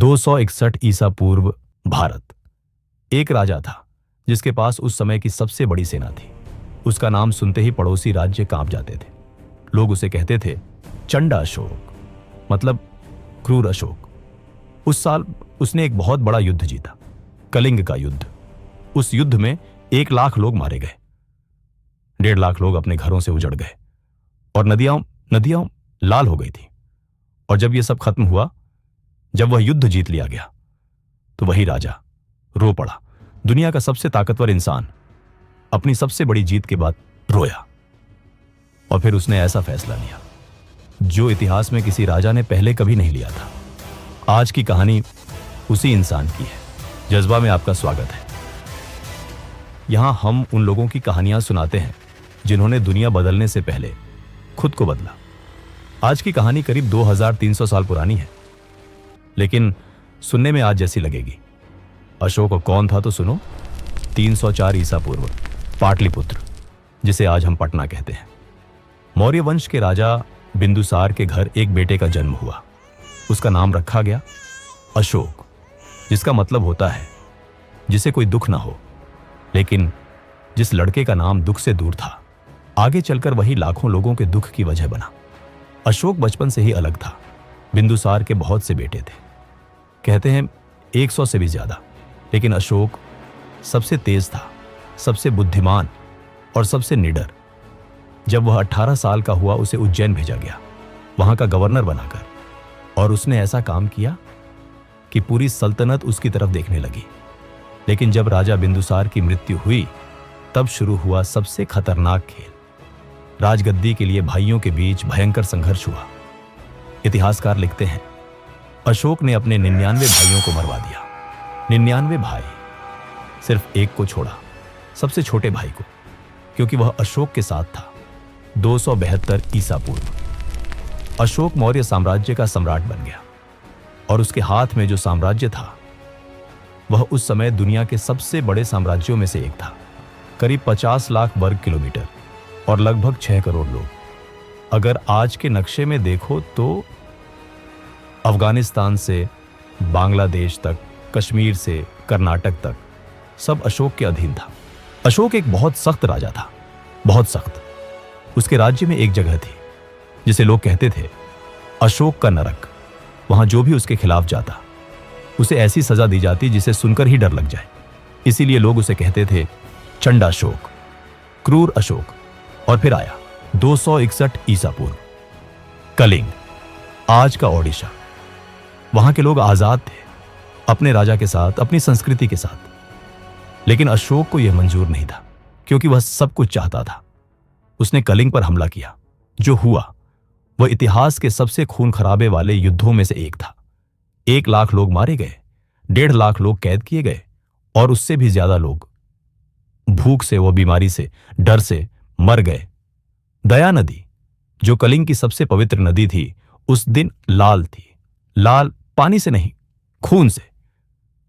261 ईसा पूर्व भारत। एक राजा था जिसके पास उस समय की सबसे बड़ी सेना थी। उसका नाम सुनते ही पड़ोसी राज्य कांप जाते थे। लोग उसे कहते थे चंडा अशोक, मतलब क्रूर अशोक। उस साल उसने एक बहुत बड़ा युद्ध जीता, कलिंग का युद्ध। उस युद्ध में 1 लाख लोग मारे गए, 1.5 लाख लोग अपने घरों से उजड़ गए और नदियां लाल हो गई थी। और जब यह सब खत्म हुआ, जब वह युद्ध जीत लिया गया, तो वही राजा रो पड़ा। दुनिया का सबसे ताकतवर इंसान अपनी सबसे बड़ी जीत के बाद रोया। और फिर उसने ऐसा फैसला लिया जो इतिहास में किसी राजा ने पहले कभी नहीं लिया था। आज की कहानी उसी इंसान की है। जज्बा में आपका स्वागत है। यहां हम उन लोगों की कहानियां सुनाते हैं जिन्होंने दुनिया बदलने से पहले खुद को बदला। आज की कहानी करीब 2300 साल पुरानी है, लेकिन सुनने में आज जैसी लगेगी। अशोक कौन था तो सुनो। 304 ईसा पूर्व, पाटलिपुत्र, जिसे आज हम पटना कहते हैं। मौर्य वंश के राजा बिंदुसार के घर एक बेटे का जन्म हुआ। उसका नाम रखा गया अशोक, जिसका मतलब होता है जिसे कोई दुख ना हो। लेकिन जिस लड़के का नाम दुख से दूर था, आगे चलकर वही लाखों लोगों के दुख की वजह बना। अशोक बचपन से ही अलग था। बिंदुसार के बहुत से बेटे थे, कहते हैं 100 से भी ज्यादा, लेकिन अशोक सबसे तेज था, सबसे बुद्धिमान और सबसे निडर। जब वह 18 साल का हुआ, उसे उज्जैन भेजा गया, वहां का गवर्नर बनाकर। और उसने ऐसा काम किया कि पूरी सल्तनत उसकी तरफ देखने लगी। लेकिन जब राजा बिंदुसार की मृत्यु हुई, तब शुरू हुआ सबसे खतरनाक खेल। राजगद्दी के लिए भाइयों के बीच भयंकर संघर्ष हुआ। इतिहासकार लिखते हैं अशोक ने अपने 99 भाइयों को मरवा दिया। 99 भाई, सिर्फ एक को छोड़ा, सबसे छोटे भाई को, क्योंकि वह अशोक के साथ था। 272 ईसा पूर्व अशोक मौर्य साम्राज्य का सम्राट बन गया। और उसके हाथ में जो साम्राज्य था, वह उस समय दुनिया के सबसे बड़े साम्राज्यों में से एक था। करीब 50 लाख वर्ग किलोमीटर और लगभग 6 करोड़ लोग। अगर आज के नक्शे में देखो तो अफगानिस्तान से बांग्लादेश तक, कश्मीर से कर्नाटक तक, सब अशोक के अधीन था। अशोक एक बहुत सख्त राजा था, बहुत सख्त। उसके राज्य में एक जगह थी जिसे लोग कहते थे अशोक का नरक। वहां जो भी उसके खिलाफ जाता, उसे ऐसी सजा दी जाती जिसे सुनकर ही डर लग जाए। इसीलिए लोग उसे कहते थे चंडा अशोक, क्रूर अशोक। और फिर आया 261 ईसा पूर्व, कलिंग, आज का ओडिशा। वहां के लोग आजाद थे, अपने राजा के साथ, अपनी संस्कृति के साथ। लेकिन अशोक को यह मंजूर नहीं था, क्योंकि वह सब कुछ चाहता था। उसने कलिंग पर हमला किया। जो हुआ वह इतिहास के सबसे खून खराबे वाले युद्धों में से एक था। 1 लाख लोग मारे गए, 1.5 लाख लोग कैद किए गए, और उससे भी ज्यादा लोग भूख से, व बीमारी से, डर से मर गए। दया नदी, जो कलिंग की सबसे पवित्र नदी थी, उस दिन लाल थी। लाल पानी से नहीं, खून से।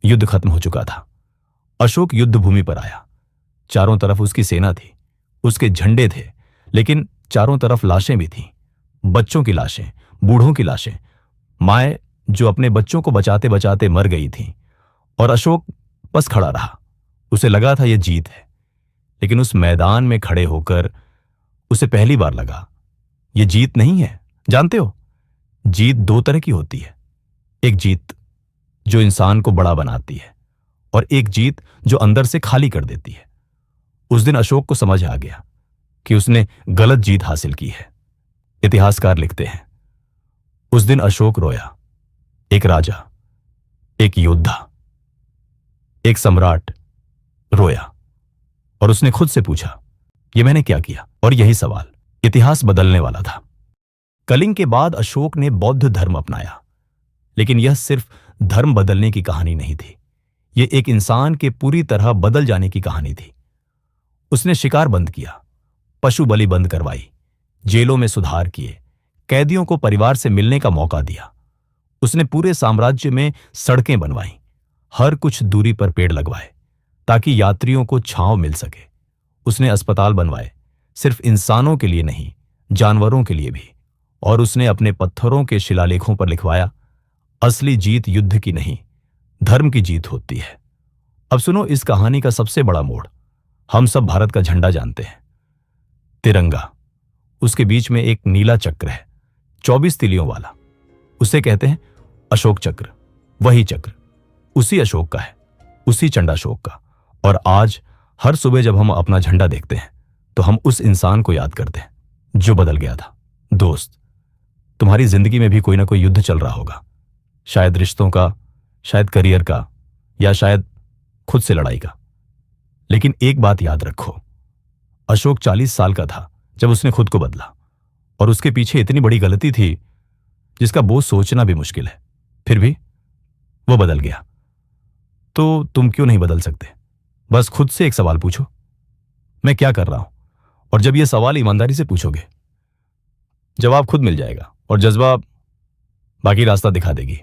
युद्ध खत्म हो चुका था। अशोक युद्ध भूमि पर आया। चारों तरफ उसकी सेना थी, उसके झंडे थे, लेकिन चारों तरफ लाशें भी थीं। बच्चों की लाशें, बूढ़ों की लाशें, माए जो अपने बच्चों को बचाते बचाते मर गई थीं। और अशोक बस खड़ा रहा। उसे लगा था यह जीत है, लेकिन उस मैदान में खड़े होकर उसे पहली बार लगा यह जीत नहीं है। जानते हो, जीत 2 तरह की होती है। एक जीत जो इंसान को बड़ा बनाती है, और एक जीत जो अंदर से खाली कर देती है। उस दिन अशोक को समझ आ गया कि उसने गलत जीत हासिल की है। इतिहासकार लिखते हैं उस दिन अशोक रोया। एक राजा, एक योद्धा, एक सम्राट रोया। और उसने खुद से पूछा, यह मैंने क्या किया? और यही सवाल इतिहास बदलने वाला था। कलिंग के बाद अशोक ने बौद्ध धर्म अपनाया। लेकिन यह सिर्फ धर्म बदलने की कहानी नहीं थी, यह एक इंसान के पूरी तरह बदल जाने की कहानी थी। उसने शिकार बंद किया, पशु बलि बंद करवाई, जेलों में सुधार किए, कैदियों को परिवार से मिलने का मौका दिया। उसने पूरे साम्राज्य में सड़कें बनवाई, हर कुछ दूरी पर पेड़ लगवाए ताकि यात्रियों को छांव मिल सके। उसने अस्पताल बनवाए, सिर्फ इंसानों के लिए नहीं, जानवरों के लिए भी। और उसने अपने पत्थरों के शिलालेखों पर लिखवाया, असली जीत युद्ध की नहीं, धर्म की जीत होती है। अब सुनो इस कहानी का सबसे बड़ा मोड़। हम सब भारत का झंडा जानते हैं, तिरंगा। उसके बीच में एक नीला चक्र है, 24 तिलियों वाला। उसे कहते हैं अशोक चक्र। वही चक्र उसी अशोक का है, उसी चंडाशोक का। और आज हर सुबह जब हम अपना झंडा देखते हैं तो हम उस इंसान को याद करते हैं जो बदल गया था। दोस्त, तुम्हारी जिंदगी में भी कोई ना कोई युद्ध चल रहा होगा, शायद रिश्तों का, शायद करियर का, या शायद खुद से लड़ाई का। लेकिन एक बात याद रखो, अशोक 40 साल का था जब उसने खुद को बदला, और उसके पीछे इतनी बड़ी गलती थी जिसका बोझ सोचना भी मुश्किल है। फिर भी वो बदल गया। तो तुम क्यों नहीं बदल सकते? बस खुद से एक सवाल पूछो, मैं क्या कर रहा हूं? और जब ये सवाल ईमानदारी से पूछोगे, जवाब खुद मिल जाएगा, और जज्बा बाकी रास्ता दिखा देगी।